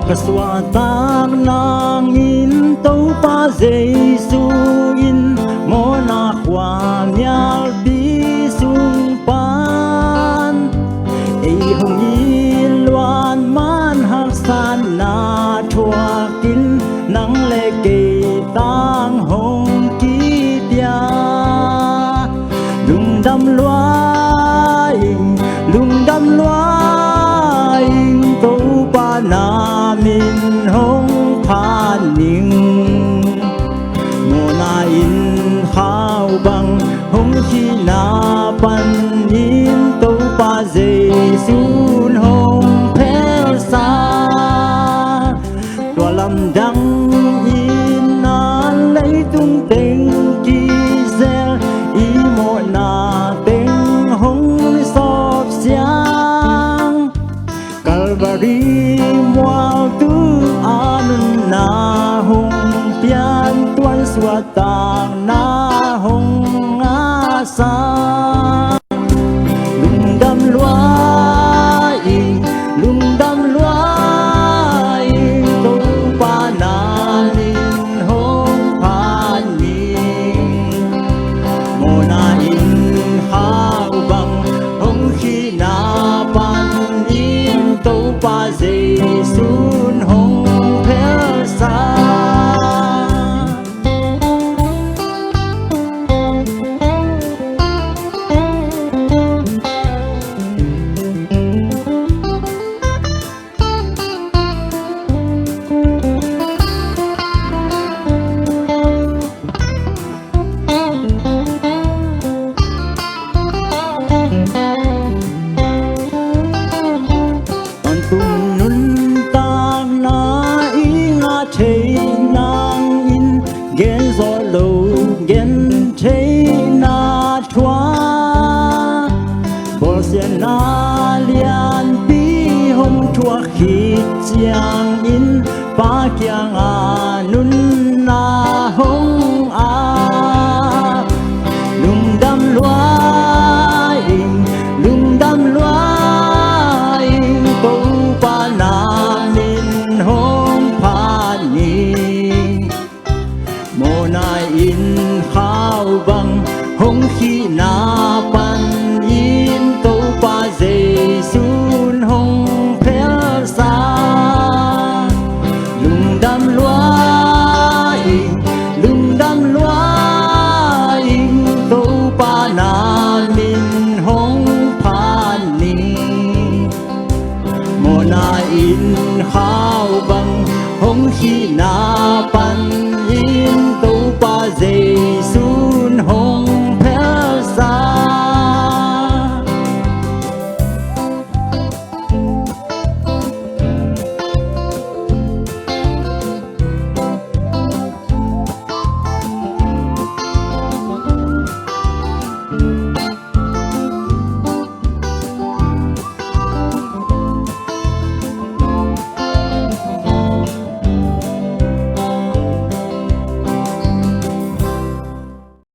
Kaswa tak nang in tâu pa Giêsu in mo na khoa nhal bi sung pan ei hong in loan man hak san na thua kin nang le ke tang hong ki tia lung dam loa tâu pa na min hong phan ning mo na in khao bang hong khi na pan in tâu pa Giêsu hong phel sa tua lam dang in na lấy tung tình ki zel i mo na tình hong sop xiang Calvary mual tu an na hong pian tuan suatang na hong asa lung dam loa tu pa na lin hong phan ning mo na in hao bang hong khi na pan in tâu pa Giêsu hong phel sa gen gió lâu gen thế na thoa bỏ xe na lian bi hông thua khi chiang in pa kiang a nun na hông a lung dam loa in tâu pa na min hông phan ning mo na in khao bang hong khi na pan in tâu pa Giêsu hong phel sa lung dam loa in tâu pa na min hong phan ning mo na in khao bang hong khi na pan